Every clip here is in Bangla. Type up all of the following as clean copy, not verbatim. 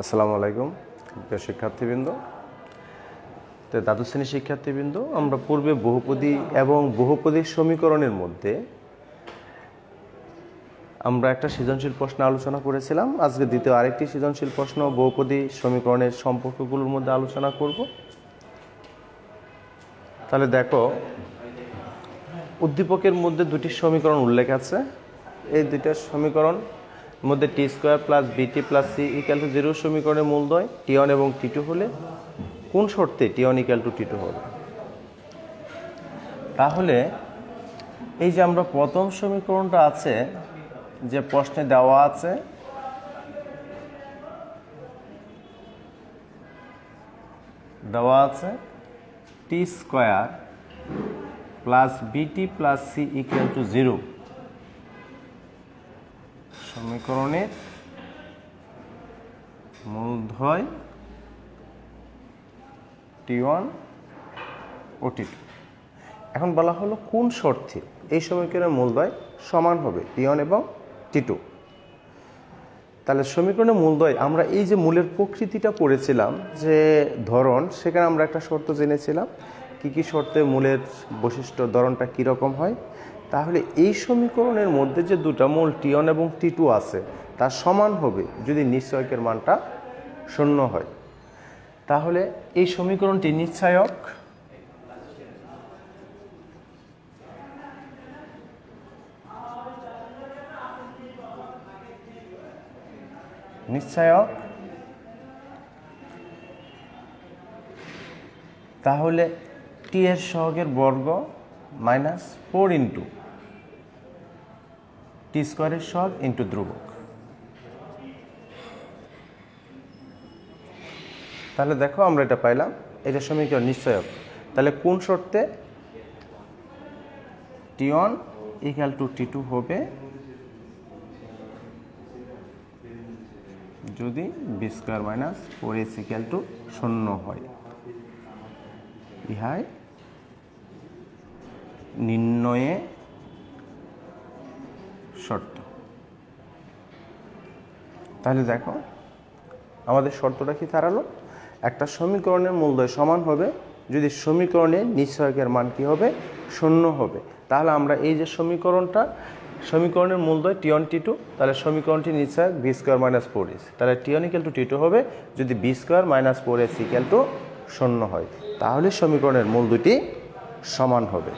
আসসালামু আলাইকুম প্রিয় শিক্ষার্থীবৃন্দ। তো দ্বাদশ শ্রেণীর শিক্ষার্থীবৃন্দ, আমরা পূর্বে বহুপদী এবং বহুপদীর সমীকরণের মধ্যে আমরা একটা সৃজনশীল প্রশ্ন আলোচনা করেছিলাম। আজকে দ্বিতীয় আরেকটি সৃজনশীল প্রশ্ন বহুপদী সমীকরণের সম্পর্কগুলোর মধ্যে আলোচনা করব। তাহলে দেখো, উদ্দীপকের মধ্যে দুটি সমীকরণ উল্লেখ আছে। এই দুইটা সমীকরণ মধ্যে টি স্কোয়ার প্লাস বিটি প্লাস সি ইকুয়াল টু 0 সমীকরণের মূলদ্বয় টি1 এবং টি2 হলে কোন শর্তে টি1 ইকুয়াল টু টি2 হবে? তাহলে এই যে আমরা প্রথম সমীকরণটা আছে যে প্রশ্নে দেওয়া আছে টি স্কোয়ার প্লাস বিটি প্লাস সি ইকুয়াল টু 0 সমীকরণের মূলদ্বয় টি1 ও টি2। এখন বলা হলো কোন শর্তে এই সমীকরণের মূলদ্বয় সমান হবে টি1 এবং টি2। তাহলে সমীকরণের মূলদ্বয় আমরা এই যে মূলের প্রকৃতিটা পড়েছিলাম যে ধরন, সেখানে আমরা একটা শর্ত জেনেছিলাম কি কি শর্তে মূলের বৈশিষ্ট্য ধরনটা কীরকম হয়। তাহলে এই সমীকরণের মধ্যে যে দুটা মূল টি1 এবং টি2 আছে তার সমান হবে যদি নিশ্চয়কের মানটা 0 হয়। তাহলে এই সমীকরণটি নিশ্চয়ক তাহলে টি এর সহগের বর্গ মাইনাস 4 ইন্টু টি স্কোয়ারের সহগ ইন্টু ধ্রুবক। তাহলে দেখো আমরা এটা পাইলাম, এটা সমীকরণ নিশ্চয়ক। তাহলে কোন শর্তে টি1 ইকুয়াল টু টি2 হবে? যদি b square minus 4ac equal to 0 হয়। ইহাই নির্ণয়ে শর্ত। তাহলে দেখো আমাদের শর্তটা কি দাঁড়ালো? একটা সমীকরণের মূলদ্বয় সমান হবে যদি সমীকরণের নিশ্চয়কের মান কি হবে? 0 হবে। তাহলে আমরা এই যে সমীকরণের মূলদ্বয় টি1 টি2, তাহলে সমীকরণটি নিশ্চয়ক বি স্কোয়ার মাইনাস 4ac। তাহলে টি1 ইকুয়াল টু টি2 হবে যদি b square minus 4ac equal to 0 হয়। তাহলে সমীকরণের মূল দুটি সমান হবে।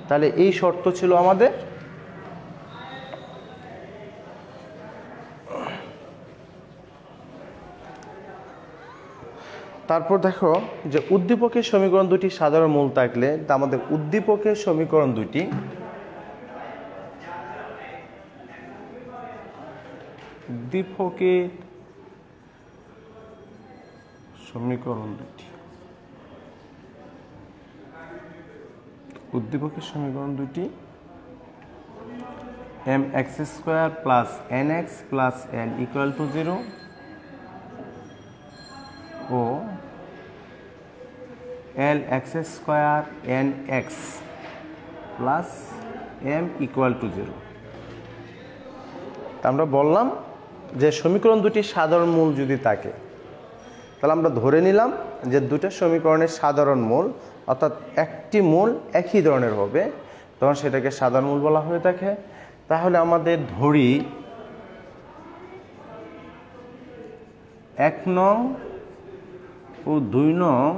তাহলে এই শর্ত ছিল আমাদের। তারপর দেখো যে উদ্দীপকের সমীকরণ দুটি সাধারণ মূল থাকলে আমাদের উদ্দীপকের সমীকরণ দুটি m x square plus n x plus n equal to 0 ও l x square n x plus M equal to 0। আমরা বললাম যে সমীকরণ দুটি সাধারণ মূল যদি থাকে, তাহলে আমরা ধরে নিলাম যে দুটো সমীকরণের সাধারণ মূল, অর্থাৎ একটি মূল একই ধরনের হবে, তখন সেটাকে সাধারণ মূল বলা হয়ে থাকে। তাহলে আমাদের ধরি 1 নং ও 2 নং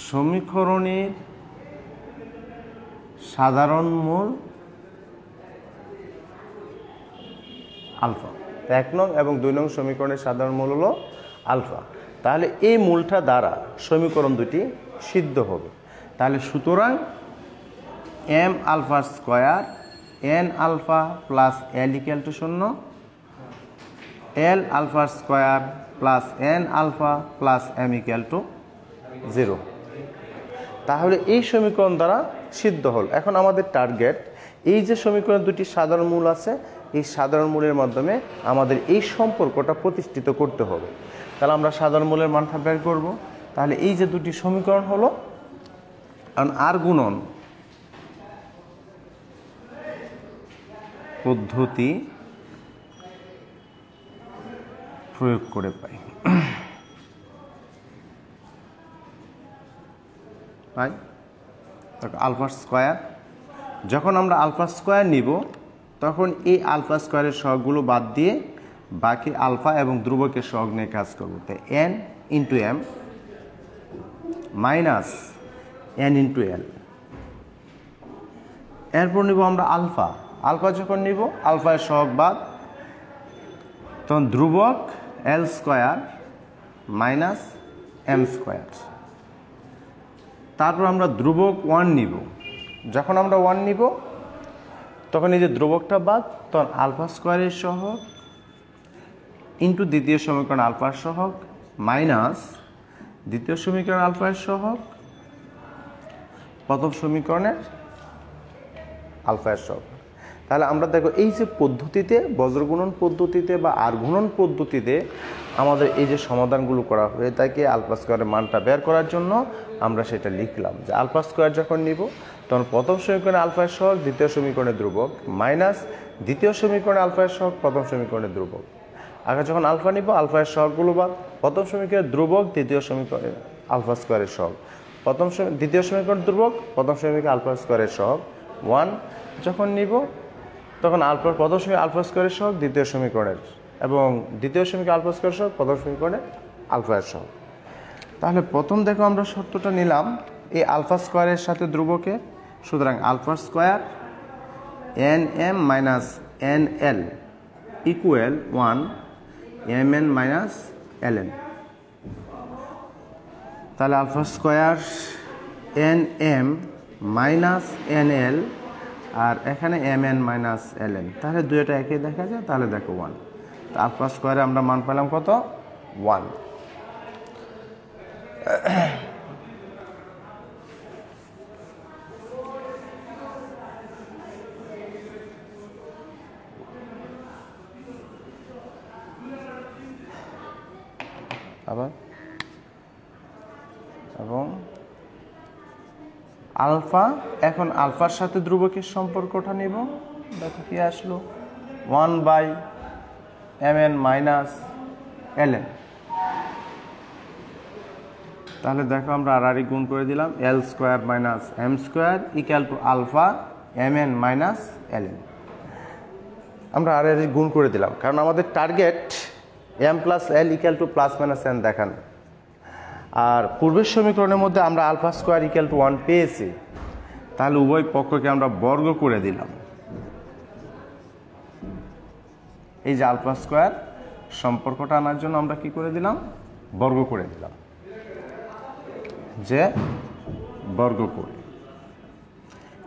সমীকরণের সাধারণ মূল আলফা। 1 নং এবং 2 নং সমীকরণের সাধারণ মূল হলো আলফা। তাহলে এই মূলটা দ্বারা সমীকরণ দুটি সিদ্ধ হবে। তাহলে সুতরাং M alpha square N alpha plus L equal to 0, L alpha square plus N alpha plus M equal to 0। তাহলে এই সমীকরণ দ্বারা সিদ্ধ হল। এখন আমাদের টার্গেট এই যে সমীকরণ দুটি সাধারণ মূল আছে, এই সাধারণ মূলের মাধ্যমে আমাদের এই সম্পর্কটা প্রতিষ্ঠিত করতে হবে। তাহলে আমরা সাধারণ মূলের মানটা বের করব। তাহলে এই যে দুটি সমীকরণ হলো, আর গুণন পদ্ধতি প্রয়োগ করে পাই। আলফা স্কোয়ার, যখন আমরা আলফা স্কোয়ার নিব তখন এই আলফা স্কোয়ারের সহগগুলো বাদ দিয়ে বাকি আলফা এবং ধ্রুবকের সহগ নিয়ে কাজ করব। তাই N into M minus N into L. এরপর নিব আমরা আলফা। আলফা যখন নিব আলফার সহগ বাদ, তখন ধ্রুবক এল স্কোয়ার মাইনাস এম স্কোয়ার। তারপর আমরা ধ্রুবক 1 নিব। যখন আমরা 1 নিব তখন এই যে ধ্রুবকটা বাদ, তখন আলফা স্কোয়ারের সহগ ইন্টু দ্বিতীয় সমীকরণ আলফার সহগ মাইনাস দ্বিতীয় সমীকরণ আলফার সহগ প্রথম সমীকরণের আলফার সহগ। তাহলে আমরা দেখো এই যে পদ্ধতিতে, বজ্রগুণন পদ্ধতিতে বা আর গুণন পদ্ধতিতে আমাদের এই যে সমাধানগুলো করা হয়ে থাকে আলফা স্কোয়ারের মানটা বের করার জন্য, আমরা সেটা লিখলাম যে আলফা স্কোয়ার যখন নিব তখন প্রথম সমীকরণে আলফার সহগ দ্বিতীয় সমীকরণে ধ্রুবক মাইনাস দ্বিতীয় সমীকরণে আলফার সহগ প্রথম সমীকরণে ধ্রুবক। আগে যখন আলফা নিব আলফার সহগগুলো বাদ, প্রথম সমীকরণে ধ্রুবক দ্বিতীয় সমীকরণে আলফা স্কোয়ারের সহগ, দ্বিতীয় সমীকরণ ধ্রুবক প্রথম সমীকরণে আলফা স্কোয়ারের সহগ 1 যখন নিব তখন আলফার প্রথম সমীকরণ আলফা স্কোয়ারের সহগ দ্বিতীয় সমীকরণের এবং দ্বিতীয় সমীকরণ আলফা স্কোয়ারের সহগ প্রথম সমীকরণের আলফার সহগ। তাহলে প্রথম দেখো আমরা শর্তটা নিলাম এই আলফা স্কোয়ারের সাথে ধ্রুবকে, সুতরাং alpha square n m minus n l equal 1 m n minus l n. তাহলে alpha square n m minus n l আর এখানে m n minus l n, তাহলে দুইটা একই দেখা যায়। তাহলে দেখো 1, আলফা স্কোয়ারে আমরা মান পেলাম কত 1। আবার এবং আলফা, এখন আলফার সাথে ধ্রুবকের সম্পর্কটা নিব। দেখো কি আসলো 1/mn মাইনাস ln। তাহলে দেখো আমরা আর গুণ করে দিলাম l square minus m square equal to alpha mn minus ln। আমরা আর গুণ করে দিলাম কারণ আমাদের target m plus L equal to plus minus n দেখানো। আর পূর্বের সমীকরণের মধ্যে আমরা আলফা স্কোয়ার ইকুয়াল টু 1 পেয়েছি, তাহলে উভয় পক্ষকে আমরা বর্গ করে দিলাম। এই যে আলফা স্কোয়ার সম্পর্কটা আনার জন্য আমরা কি করে দিলাম, বর্গ করে দিলাম। যে বর্গ করে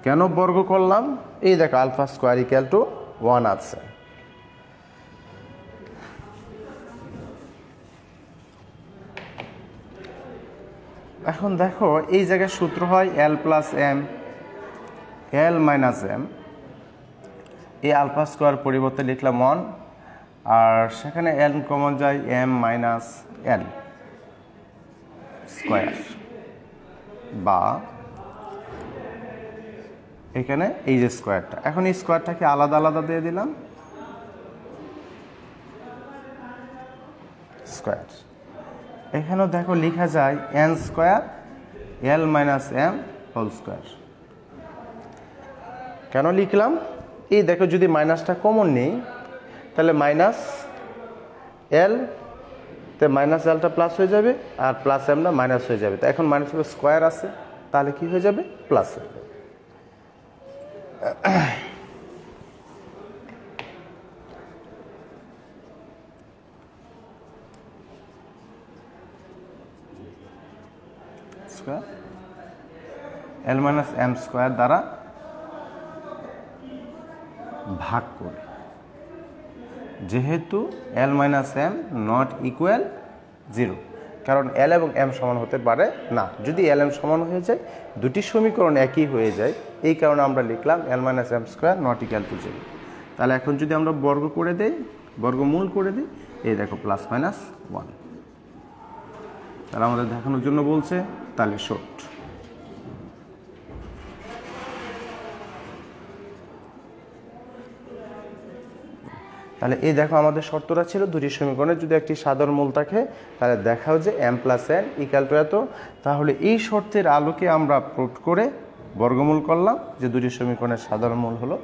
কেন বর্গ করলাম, এই দেখো আলফা স্কোয়ার ইকুয়াল টু 1 আছে। এখন দেখো এই জায়গায় সূত্র হয় l plus m l minus m, এই আলফা স্কোয়ার পরিবর্তে লিখলাম 1 আর সেখানে এল কমন যায় এম মাইনাস এল স্কোয়ার, বা এখানে এই যে স্কোয়ারটা, এখন এই স্কোয়ারটাকে আলাদা আলাদা দিয়ে দিলাম স্কোয়ার। এখানেও দেখো লেখা যায় এন স্কোয়ার এল মাইনাস এম হোল স্কোয়ার। কেন লিখলাম, এই দেখো যদি মাইনাসটা কমন নেই তাহলে মাইনাস এল তে মাইনাস এলটা প্লাস হয়ে যাবে আর প্লাস এমটা মাইনাস হয়ে যাবে। তো এখন মাইনাস স্কোয়ার আছে তাহলে কি হয়ে যাবে, প্লাস হয়ে যাবে। এল মাইনাস এম স্কোয়ার দ্বারা ভাগ করে, যেহেতু এল মাইনাস এম নট ইকুয়াল 0, কারণ এল এবং এম সমান হতে পারে না। যদি এল এম সমান হয়ে যায় দুটি সমীকরণ একই হয়ে যায়, এই কারণে আমরা লিখলাম l minus m square not equal to 0। তাহলে এখন যদি আমরা বর্গ করে দেই, বর্গমূল করে দিই, এই দেখো প্লাস মাইনাস 1। তাহলে আমাদের দেখানোর জন্য বলছে, তাহলে শর্ট। তাহলে এই দেখো আমাদের শর্তটা ছিল দুটি সমীকরণে যদি একটি সাধারণ মূল থাকে তাহলে দেখাও যে m + n = এত। তাহলে এই শর্তের আলোকে আমরা প্রুফ করে বর্গমূল করলাম যে দুটি সমীকরণের সাধারণ মূল হলো।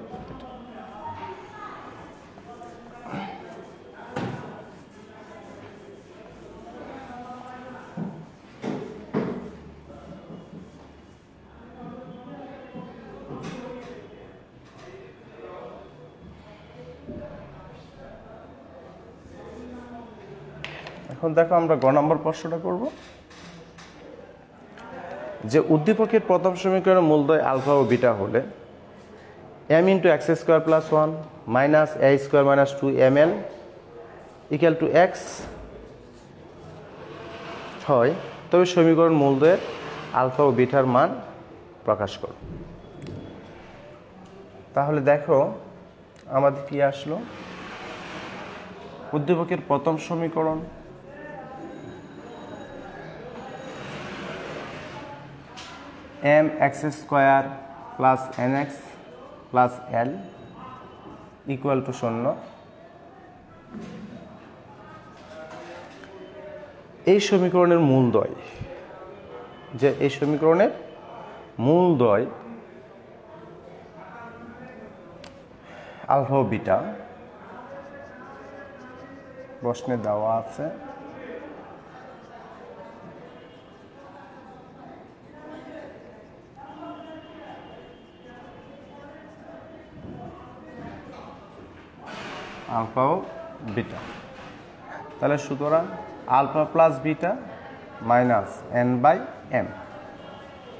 এখন দেখো আমরা গ নম্বর প্রশ্নটা করব যে উদ্দীপকের প্রথম সমীকরণের মূলদ্বয় আলফা ও বিটা হলে m × x² + 1 - a² - 2ml = x হয়, তবে সমীকরণ মূলদ্বয়ের আলফা ও বিটার মান প্রকাশ করো। তাহলে দেখো আমাদের কি আসলো, উদ্দীপকের প্রথম সমীকরণ mx² + nx + l = 0। এই সমীকরণের মূলদ্বয় যে এই সমীকরণের মূলদ্বয় আলফা ও বিটা প্রশ্নে দেওয়া আছে। আলফা ও বিটা, তাহলে সুতরাং alpha plus beta minus n/m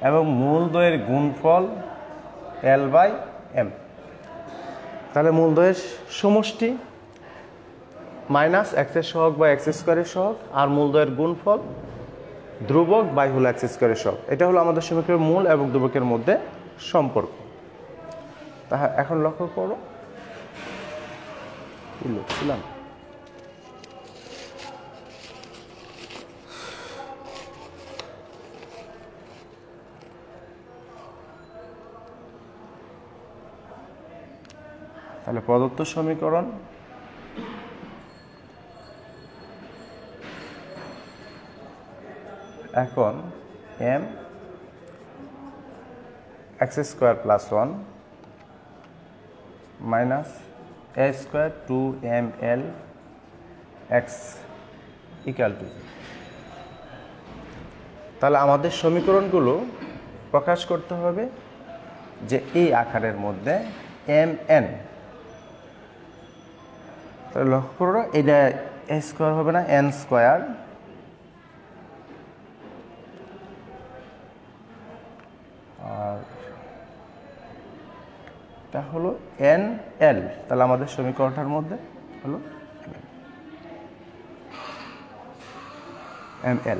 এবং মূলদ্বয়ের গুণফল l/m। তাহলে মূলদ্বয়ের সমষ্টি মাইনাস এক্সের সহগ বা x² এর সহগ আর মূলদ্বয়ের গুণফল ধ্রুবক বাই হলো x² এর সহগ। এটা হলো আমাদের সমীকরণের মূল এবং ধ্রুবকের মধ্যে সম্পর্ক। তাহলে এখন লক্ষ্য করো কি লিখছিলাম, তাহলে প্রদত্ত সমীকরণ এখন m x² + 1 - a² 2ml x = 0। তাহলে আমাদের সমীকরণগুলো প্রকাশ করতে হবে যে এই আকারের মধ্যে mn। তাহলে লক্ষ্য করো এটা a² হবে না, n²। আর এটা হলো nl। তাহলে আমাদের সমীকরণটার মধ্যে হলো ml,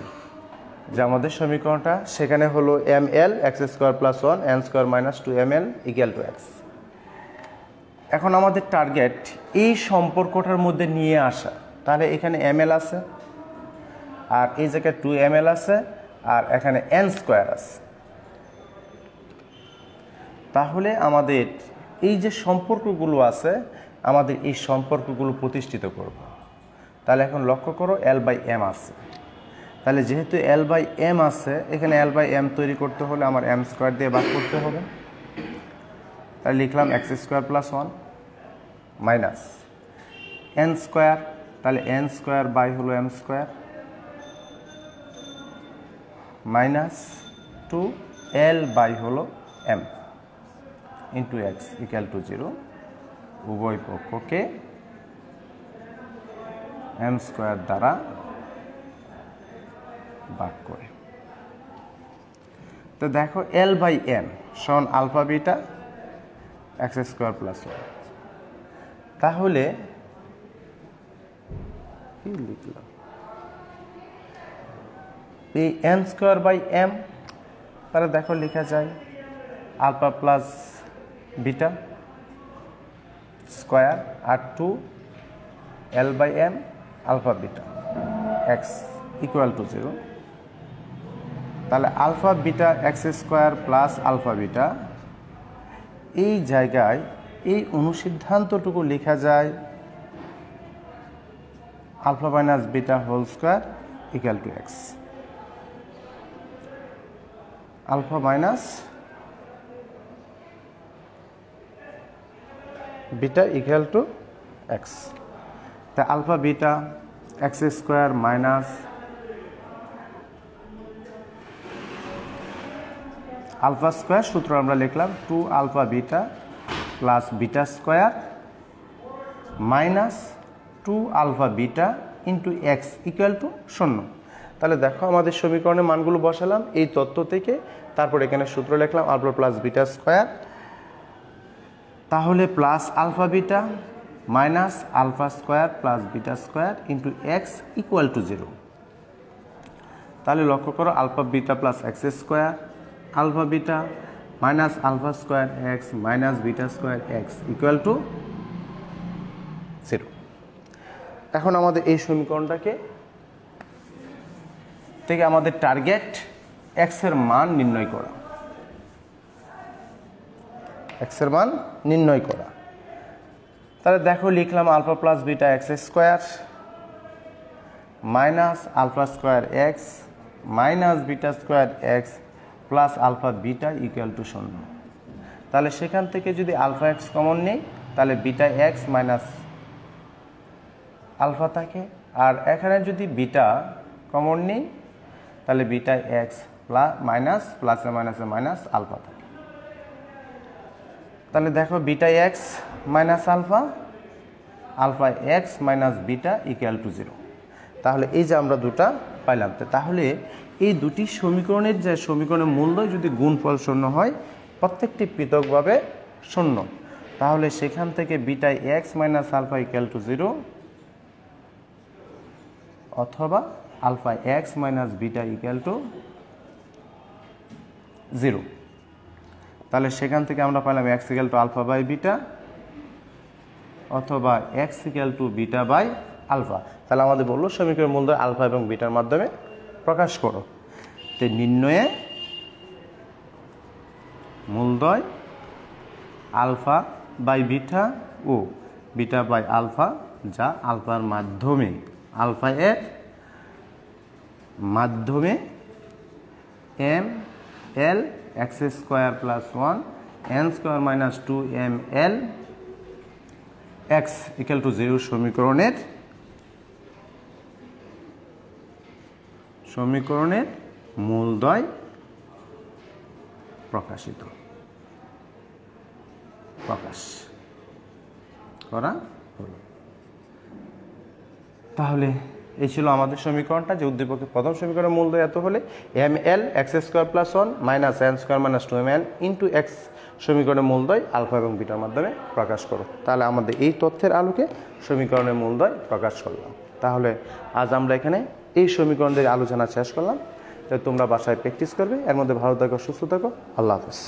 যে আমাদের সমীকরণটা সেখানে হলো ml x² + 1 n² - 2ml = x। এখন আমাদের টার্গেট এই সম্পর্কটার মধ্যে নিয়ে আসা। তাহলে এখানে ml আছে আর এই জায়গায় 2ml আছে আর এখানে n² আছে। তাহলে আমাদের এই যে সম্পর্কগুলো আছে আমাদের এই সম্পর্কগুলো প্রতিষ্ঠিত করব। তাহলে এখন লক্ষ্য করো l/m আছে। তাহলে যেহেতু l/m আছে এখানে l/m তৈরি করতে হলে আমার m² দিয়ে ভাগ করতে হবে। তাহলে লিখলাম x² + 1 মাইনাস n², তাহলে n² বাই হলো m² মাইনাস 2l বাই হলো m ইন্টু x = 0। উভয় পক্ষকে m² দ্বারা ভাগ করে। তো দেখো l/m সমান আলফা বিটা x² + 1। তাহলে কি লিখলাম, এই n²/m তাহলে দেখো লেখা যায় আলফা প্লাস বিটা স্কোয়ার আর 2l/m আলফা বিটা x = 0। তাহলে alpha beta x² plus alpha beta এই জায়গায় এই অনুসিদ্ধান্তটুকু লেখা যায় alpha minus beta whole square equal to x. Alpha minus beta equal to x. তা alpha beta x square minus alpha square, সূত্র আমরা লিখলাম 2 alpha beta plus beta square minus 2 alpha beta into x equal to 0। তাহলে দেখো আমাদের সমীকরণের মানগুলো বসালাম এই তথ্য থেকে, তারপর এখানে সূত্র লিখলাম আলফা প্লাস বিটা স্কোয়ার, তাহলে plus alpha beta minus alpha square plus beta square into x equal to 0। তাহলে লক্ষ্য করো alpha beta plus x square alpha beta minus alpha square x minus beta square x equal to 0। এখন আমাদের এই সমীকরণটাকে থেকে আমাদের টার্গেট এক্স এর মান নির্ণয় করা, এক্স এর মান নির্ণয় করা। তাহলে দেখো লিখলাম alpha plus beta x square minus alpha square x minus beta square x plus alpha beta equal to 0। তাহলে সেখান থেকে যদি আলফা এক্স কমন নেই তাহলে বিটা এক্স মাইনাস আলফা থাকে, আর এখানে যদি বিটা কমন নেই তাহলে বিটা এক্স প্লাস মাইনাস প্লাসে মাইনাসে মাইনাস আলফা থাকে। তাহলে দেখো beta x minus alpha alpha x minus beta equal to 0। তাহলে এই যে আমরা দুটা পাইলাম, তাহলে এই দুটি সমীকরণের যে সমীকরণের মূলদ্বয় যদি গুণফল 0 হয়, প্রত্যেকটি পৃথকভাবে 0, তাহলে সেখান থেকে beta x minus alpha equal to 0 অথবা alpha x minus beta equal to 0। তাহলে সেখান থেকে আমরা পেলাম x equal to alpha by beta অথবা x equal to beta by alpha. তাহলে আমাদের বললো সমীকরণের মূলদ্বয় আলফা এবং বিটার মাধ্যমে প্রকাশ করো। তো নির্ণয়ে মূলদ্বয় আলফা বাই বিটা ও বিটা বাই আলফা, যা আলফার মাধ্যমে আলফা এর মাধ্যমে m L x square plus 1 n square minus 2 M L x equal to 0 সমীকরণের মূলদ্বয় প্রকাশ করা হলো। তাহলে এই ছিল আমাদের সমীকরণটা, যে উদ্দীপকের প্রথম সমীকরণের মূলদ্বয় এত হলে এম এল x square plus 1 minus N square minus 2 M L into x সমীকরণের মূলদ্বয় আলফা এবং বিটার মাধ্যমে প্রকাশ করো। তাহলে আমাদের এই তথ্যের আলোকে সমীকরণের মূলদ্বয় প্রকাশ করলাম। তাহলে আজ আমরা এখানে এই সমীকরণদের আলোচনা শেষ করলাম। তাই তোমরা বাসায় প্র্যাকটিস করবে, এর মধ্যে ভালো থাকো, সুস্থ থাকো, আল্লাহ হাফেজ।